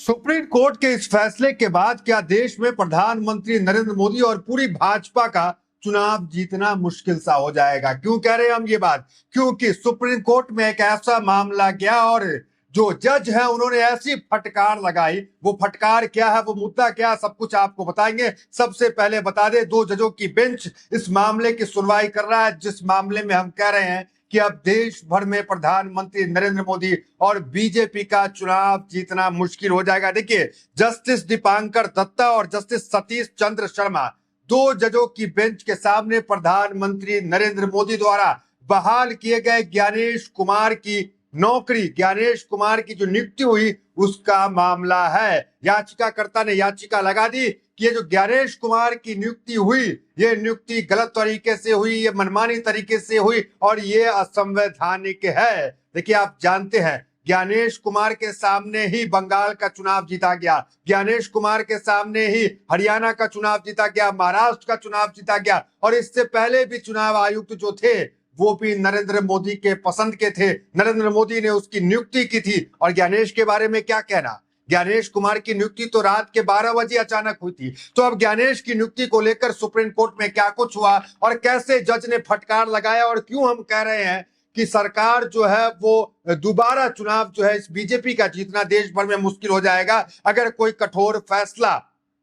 Supreme court के इस फैसले के बाद क्या देश में प्रधानमंत्री नरेंद्र मोदी और पूरी भाजपा का चुनाव जीतना मुश्किल सा हो जाएगा? क्यों कह रहे हैं हम ये बात? क्योंकि सुप्रीम कोर्ट में एक ऐसा मामला गया और जो जज है उन्होंने ऐसी फटकार लगाई। वो फटकार क्या है, वो मुद्दा क्या है, सब कुछ आपको बताएंगे। सबसे पहले बता दे, दो जजों की बेंच इस मामले की सुनवाई कर रहा है, जिस मामले में हम कह रहे हैं कि अब देश भर में प्रधानमंत्री नरेंद्र मोदी और बीजेपी का चुनाव जीतना मुश्किल हो जाएगा। देखिए, जस्टिस दीपांकर दत्ता और जस्टिस सतीश चंद्र शर्मा, दो जजों की बेंच के सामने प्रधानमंत्री नरेंद्र मोदी द्वारा बहाल किए गए ज्ञानेश कुमार की नौकरी, ज्ञानेश कुमार की जो नियुक्ति हुई, उसका मामला है। याचिकाकर्ता ने याचिका लगा दी कि ये जो ज्ञानेश कुमार की नियुक्ति हुई, ये नियुक्ति गलत तरीके से हुई, ये मनमानी तरीके से हुई और ये असंवैधानिक है। देखिए, आप जानते हैं ज्ञानेश कुमार के सामने ही बंगाल का चुनाव जीता गया, ज्ञानेश कुमार के सामने ही हरियाणा का चुनाव जीता गया, महाराष्ट्र का चुनाव जीता गया और इससे पहले भी चुनाव आयुक्त जो थे वो भी नरेंद्र मोदी के पसंद के थे। नरेंद्र मोदी ने उसकी नियुक्ति की थी। और ज्ञानेश के बारे में क्या कहना, ज्ञानेश कुमार की नियुक्ति तो रात के 12 बजे अचानक हुई थी। तो अब ज्ञानेश की नियुक्ति को लेकर सुप्रीम कोर्ट में क्या कुछ हुआ और कैसे जज ने फटकार लगाया और क्यों हम कह रहे हैं कि सरकार जो है वो दोबारा चुनाव जो है इस बीजेपी का जीतना देश भर में मुश्किल हो जाएगा अगर कोई कठोर फैसला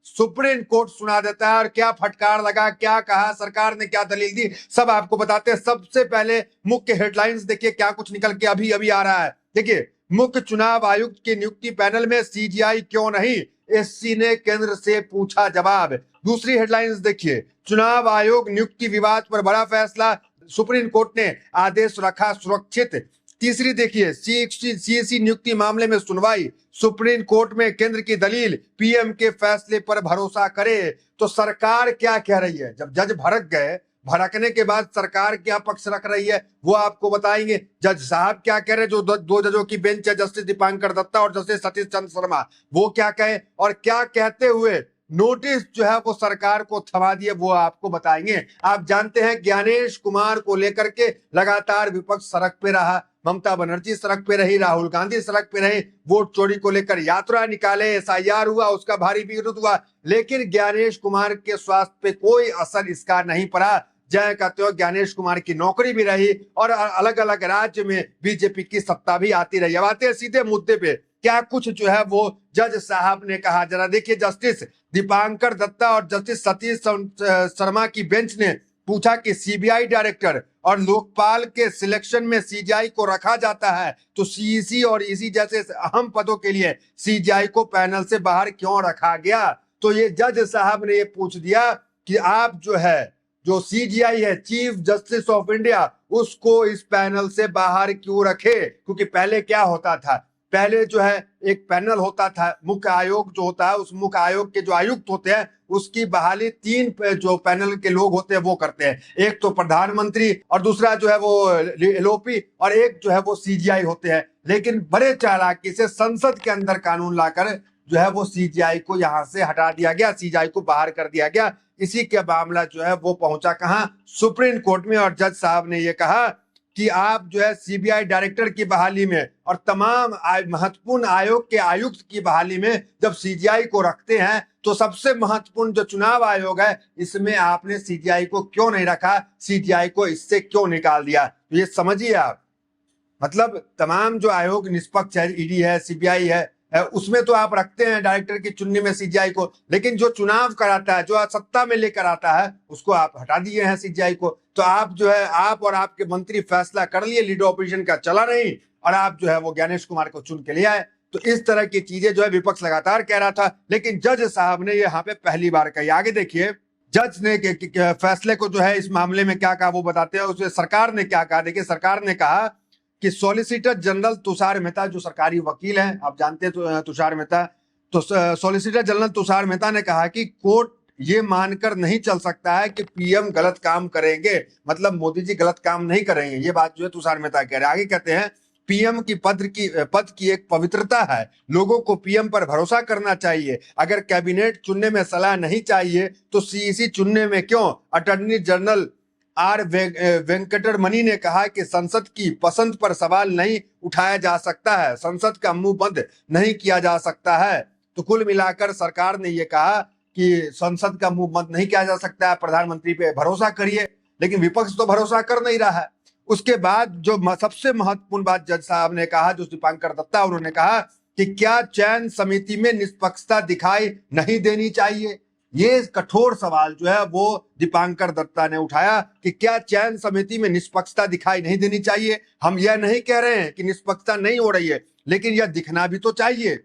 सुप्रीम कोर्ट सुना देता है। और क्या फटकार लगा, क्या कहा, सरकार ने क्या दलील दी, सब आपको बताते हैं। सबसे पहले मुख्य हेडलाइंस देखिए क्या कुछ निकल के अभी अभी आ रहा है। देखिए, मुख्य चुनाव आयुक्त की नियुक्ति पैनल में सीजीआई क्यों नहीं, एससी ने केंद्र से पूछा जवाब। दूसरी हेडलाइंस देखिए, चुनाव आयोग नियुक्ति विवाद पर बड़ा फैसला, सुप्रीम कोर्ट ने आदेश रखा सुरक्षित। तीसरी देखिए, सीएसी नियुक्ति मामले में सुनवाई, सुप्रीम कोर्ट में केंद्र की दलील, पीएम के फैसले पर भरोसा करे। तो सरकार क्या कह रही है? जब जज भड़क गए, भड़कने के बाद सरकार क्या पक्ष रख रही है वो आपको बताएंगे। जज साहब क्या कह रहे हैं, जो दो जजों की बेंच है, जस्टिस दीपांकर दत्ता और जस्टिस सतीश चंद्र शर्मा, वो क्या कहे और क्या कहते हुए नोटिस जो है वो सरकार को थमा दिए, वो आपको बताएंगे। आप जानते हैं ज्ञानेश कुमार को लेकर के लगातार विपक्ष सड़क पे रहा, ममता बनर्जी सड़क पे रही, राहुल गांधी सड़क पे रहे, वोट चोरी को लेकर यात्रा निकाले, एसआईआर हुआ, उसका भारी विरोध हुआ, लेकिन ज्ञानेश कुमार के स्वास्थ्य पे कोई असर इसका नहीं पड़ा। जय कहते हो, ज्ञानेश कुमार की नौकरी भी रही और अलग अलग राज्य में बीजेपी की सत्ता भी आती रही। अब आते हैं सीधे मुद्दे पे, क्या कुछ जो है वो जज साहब ने कहा, जरा देखिए। जस्टिस दीपांकर दत्ता और जस्टिस सतीश शर्मा की बेंच ने पूछा कि सीबीआई डायरेक्टर और लोकपाल के सिलेक्शन में सीजीआई को रखा जाता है, तो सीईसी और ईसी जैसे अहम पदों के लिए सीजीआई को पैनल से बाहर क्यों रखा गया? तो ये जज साहब ने ये पूछ दिया कि आप जो है, जो सीजीआई है, चीफ जस्टिस ऑफ इंडिया, उसको इस पैनल से बाहर क्यों रखे? क्योंकि पहले क्या होता था, पहले जो है एक पैनल होता था, मुख्य आयोग जो होता है, उस मुख्य आयोग के जो आयुक्त होते हैं उसकी बहाली तीन जो पैनल के लोग होते हैं वो करते हैं। एक तो प्रधानमंत्री और दूसरा जो है वो एलओपी और एक जो है वो सीजीआई होते हैं। लेकिन बड़े चालाकी से संसद के अंदर कानून लाकर जो है वो सीजीआई को यहां से हटा दिया गया, सीजीआई को बाहर कर दिया गया। इसी के मामला जो है वो पहुंचा कहां? सुप्रीम कोर्ट में। और जज साहब ने ये कहा कि आप जो है सीबीआई डायरेक्टर की बहाली में और तमाम महत्वपूर्ण आयोग के आयुक्त की बहाली में जब सीजीआई को रखते हैं तो सबसे महत्वपूर्ण जो चुनाव आयोग है इसमें आपने सीजीआई को क्यों नहीं रखा, सीजीआई को इससे क्यों निकाल दिया? तो ये समझिए आप, मतलब तमाम जो आयोग निष्पक्ष है, ईडी है, सीबीआई है, उसमें तो आप रखते हैं डायरेक्टर की चुनने में सीजीआई को, लेकिन जो चुनाव कराता है, जो सत्ता में लेकर आता है, उसको आप हटा दिए हैं सीजीआई को। तो आप जो है, आप और आपके मंत्री फैसला कर लिए, लीडर ऑपोजिशन का चला नहीं और आप जो है वो ज्ञानेश कुमार को चुन के ले आए। तो इस तरह की चीजें जो है विपक्ष लगातार कह रहा था, लेकिन जज साहब ने यहाँ पे पहली बार कही। आगे देखिए, जज ने फैसले को जो है इस मामले में क्या कहा वो बताते हैं। उसमें सरकार ने क्या कहा, देखिए सरकार ने कहा कि सॉलिसिटर जनरल तुषार मेहता, जो सरकारी वकील हैं, आप जानते हैं तुषार मेहता, तो सॉलिसिटर जनरल तुषार मेहता ने कहा कि कोर्ट ये मानकर नहीं चल सकता है कि पीएम गलत काम करेंगे, मतलब मोदी जी गलत काम नहीं करेंगे। ये बात जो है तुषार मेहता कह रहे हैं। आगे कहते हैं, पीएम की पद की एक पवित्रता है, लोगों को पीएम पर भरोसा करना चाहिए। अगर कैबिनेट चुनने में सलाह नहीं चाहिए तो सीईसी चुनने में क्यों? अटॉर्नी जनरल वेंकटरमणि ने कहा कि संसद की पसंद पर सवाल नहीं उठाया जा सकता है, संसद का मुंह बंद नहीं किया जा सकता है। तो कुल मिलाकर सरकार ने यह कहा कि संसद का मुंह बंद नहीं किया जा सकता है, प्रधानमंत्री पे भरोसा करिए, लेकिन विपक्ष तो भरोसा कर नहीं रहा है। उसके बाद जो सबसे महत्वपूर्ण बात जज साहब ने कहा, जो दीपांकर दत्ता, उन्होंने कहा कि क्या चयन समिति में निष्पक्षता दिखाई नहीं देनी चाहिए। ये कठोर सवाल जो है वो दीपांकर दत्ता ने उठाया कि क्या चयन समिति में निष्पक्षता दिखाई नहीं देनी चाहिए। हम यह नहीं कह रहे हैं कि निष्पक्षता नहीं हो रही है, लेकिन यह दिखना भी तो चाहिए।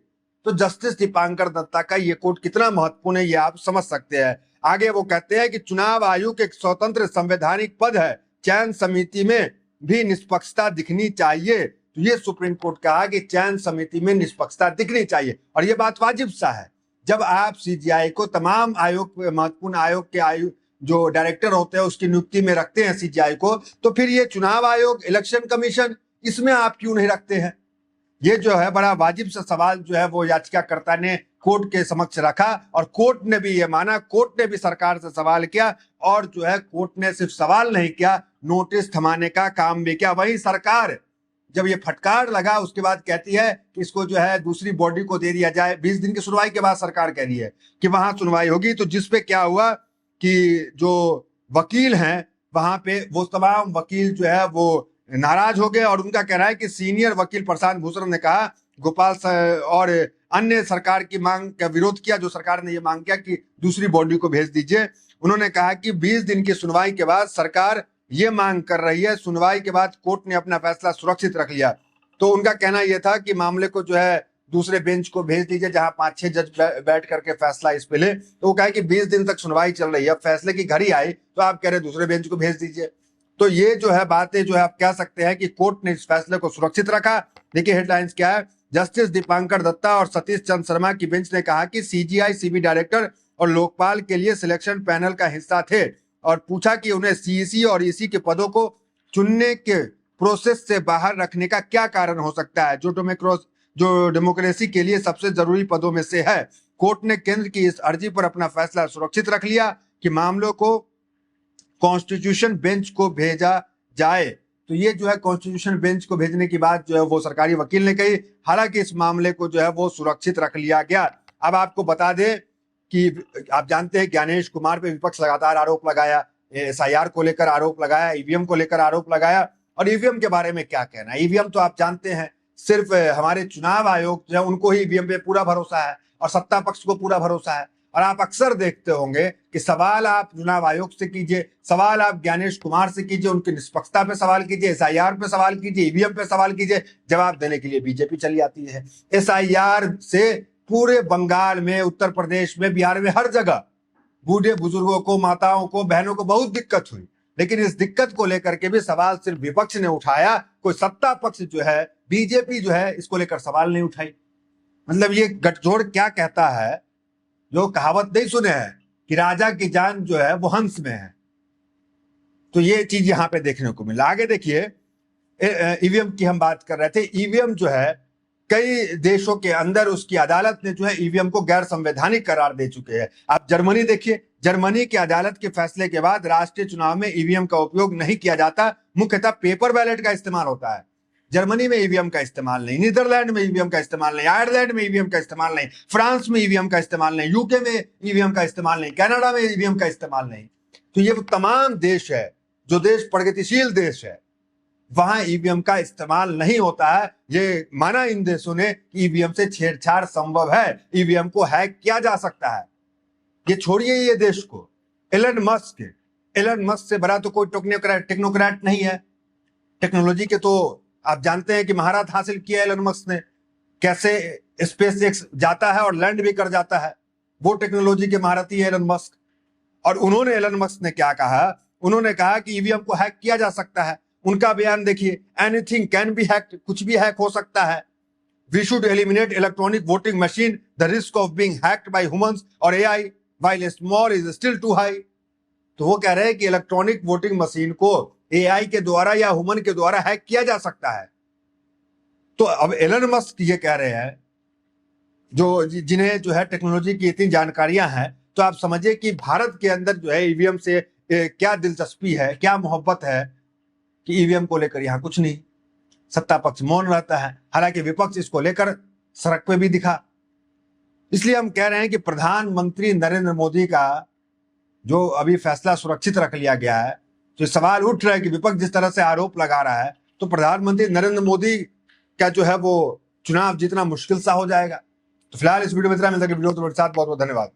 तो जस्टिस दीपांकर दत्ता का ये कोट कितना महत्वपूर्ण है ये आप समझ सकते हैं। आगे वो कहते हैं कि चुनाव आयोग एक स्वतंत्र संवैधानिक पद है, चयन समिति में भी निष्पक्षता दिखनी चाहिए। तो ये सुप्रीम कोर्ट कहा कि चयन समिति में निष्पक्षता दिखनी चाहिए, और ये बात वाजिब सा है। जब आप सीजीआई को तमाम आयोग, महत्वपूर्ण आयोग के जो डायरेक्टर होते हैं उसकी नियुक्ति में रखते हैं सीजीआई को, तो फिर ये चुनाव आयोग, इलेक्शन कमीशन, इसमें आप क्यों नहीं रखते हैं? ये जो है बड़ा वाजिब सा सवाल जो है वो याचिकाकर्ता ने कोर्ट के समक्ष रखा, और कोर्ट ने भी ये माना, कोर्ट ने भी सरकार से सवाल किया, और जो है कोर्ट ने सिर्फ सवाल नहीं किया, नोटिस थमाने का काम भी किया। वही सरकार जब ये फटकार लगा उसके बाद कहती है कि इसको जो है दूसरी बॉडी को दे दिया जाए। 20 दिन की सुनवाई के बाद सरकार कह रही है कि वहां सुनवाई होगी। तो जिसपे क्या हुआ कि जो वकील हैं वहां पे वो तमाम वकील जो है वो नाराज हो गए, और उनका कहना है कि सीनियर वकील प्रशांत भूषण ने कहा गोपाल और अन्य सरकार की मांग का विरोध किया, जो सरकार ने ये मांग किया कि दूसरी बॉडी को भेज दीजिए। उन्होंने कहा कि 20 दिन की सुनवाई के बाद सरकार ये मांग कर रही है, सुनवाई के बाद कोर्ट ने अपना फैसला सुरक्षित रख लिया। तो उनका कहना यह था कि मामले को जो है दूसरे बेंच को भेज दीजिए जहां 5-6 जज बैठ करके फैसला इस पे ले। तो वो कहा कि 20 दिन तक सुनवाई चल रही है, अब फैसले की घड़ी आई तो आप कह रहे दूसरे बेंच को भेज दीजिए। तो ये जो है बातें जो है आप कह सकते हैं कि कोर्ट ने इस फैसले को सुरक्षित रखा। देखिए हेडलाइंस क्या है। जस्टिस दीपांकर दत्ता और सतीश चंद्र शर्मा की बेंच ने कहा कि सीजीआई सीबी डायरेक्टर और लोकपाल के लिए सिलेक्शन पैनल का हिस्सा थे, और पूछा कि उन्हें सीईसी और ईसी के पदों को चुनने के प्रोसेस से बाहर रखने का क्या कारण हो सकता है, जो डेमोक्रेसी के लिए सबसे जरूरी पदों में से है। कोर्ट ने केंद्र की इस अर्जी पर अपना फैसला सुरक्षित रख लिया कि मामलों को कॉन्स्टिट्यूशन बेंच को भेजा जाए। तो ये जो है कॉन्स्टिट्यूशन बेंच को भेजने की बात जो है वो सरकारी वकील ने कही। हालांकि इस मामले को जो है वो सुरक्षित रख लिया गया। अब आपको बता दें कि आप जानते हैं ज्ञानेश कुमार पे विपक्ष लगातार आरोप लगाया, एसआईआर को लेकर आरोप लगाया, ईवीएम को लेकर आरोप लगाया। और ईवीएम के बारे में क्या कहना है? ईवीएम तो आप जानते हैं सिर्फ हमारे चुनाव आयोग जो है उनको ही ईवीएम पे पूरा भरोसा है, और सत्ता पक्ष को पूरा भरोसा है। और आप अक्सर देखते होंगे कि सवाल आप चुनाव आयोग से कीजिए, सवाल आप ज्ञानेश कुमार से कीजिए, उनकी निष्पक्षता पे सवाल कीजिए, एसआईआर पे सवाल कीजिए, ईवीएम पे सवाल कीजिए, जवाब देने के लिए बीजेपी चली आती है। एसआईआर से पूरे बंगाल में, उत्तर प्रदेश में, बिहार में, हर जगह बूढ़े बुजुर्गों को, माताओं को, बहनों को बहुत दिक्कत हुई। लेकिन इस दिक्कत को लेकर के भी सवाल सिर्फ विपक्ष ने उठाया, कोई सत्ता पक्ष जो है बीजेपी जो है इसको लेकर सवाल नहीं उठाई। मतलब ये गठजोड़ क्या कहता है, जो कहावत नहीं सुने हैं कि राजा की जान जो है वो हंस में है। तो ये चीज यहां पे देखने को मिला। आगे देखिए, ईवीएम की हम बात कर रहे थे। ईवीएम जो है कई देशों के अंदर उसकी अदालत ने जो है ईवीएम को गैर संवैधानिक करार दे चुके हैं। आप जर्मनी देखिए, जर्मनी की अदालत के फैसले के बाद राष्ट्रीय चुनाव में ईवीएम का उपयोग नहीं किया जाता, मुख्यतः पेपर बैलेट का इस्तेमाल होता है। जर्मनी में ईवीएम का इस्तेमाल नहीं, नीदरलैंड में ईवीएम का इस्तेमाल नहीं, आयरलैंड में ईवीएम का इस्तेमाल नहीं, फ्रांस में ईवीएम का इस्तेमाल नहीं, यूके में ईवीएम का इस्तेमाल नहीं, कनाडा में ईवीएम का इस्तेमाल नहीं। तो ये वो तमाम देश है, जो देश प्रगतिशील देश है, वहां ईवीएम का इस्तेमाल नहीं होता है। ये माना इन देशों ने कि ईवीएम से छेड़छाड़ संभव है, ईवीएम को हैक किया जा सकता है। ये छोड़िए ये देश को, एलन मस्क से बड़ा तो कोई टेक्नोक्रेट नहीं है। टेक्नोलॉजी के तो आप जानते हैं कि महारत हासिल किया एलन मस्क ने, कैसे स्पेस एक्स जाता है और लैंड भी कर जाता है, वो टेक्नोलॉजी के महारथी है एलन मस्क। और उन्होंने, एलन मस्क ने क्या कहा, उन्होंने कहा कि ईवीएम को हैक किया जा सकता है। उनका बयान देखिए, एनीथिंग कैन बी हैक्ड, कुछ भी हैक हो सकता है। We should eliminate electronic voting machine, the risk of being hacked by humans और AI while small is still too high. तो वो कह रहे हैं कि इलेक्ट्रॉनिक वोटिंग मशीन को एआई के द्वारा या ह्यूमन के द्वारा हैक किया जा सकता है। तो अब एलन मस्क ये कह रहे हैं, जो जिन्हें जो है टेक्नोलॉजी की इतनी जानकारियां हैं, तो आप समझिए कि भारत के अंदर जो है ईवीएम से क्या दिलचस्पी है, क्या मोहब्बत है कि ईवीएम को लेकर यहाँ कुछ नहीं, सत्ता पक्ष मौन रहता है, हालांकि विपक्ष इसको लेकर सड़क पे भी दिखा। इसलिए हम कह रहे हैं कि प्रधानमंत्री नरेंद्र मोदी का जो अभी फैसला सुरक्षित रख लिया गया है, जो सवाल उठ रहा है कि विपक्ष जिस तरह से आरोप लगा रहा है, तो प्रधानमंत्री नरेंद्र मोदी का जो है वो चुनाव जीतना मुश्किल सा हो जाएगा। तो फिलहाल इस वीडियो में इतना, मिलता है वीडियो तो साथ बहुत बहुत धन्यवाद।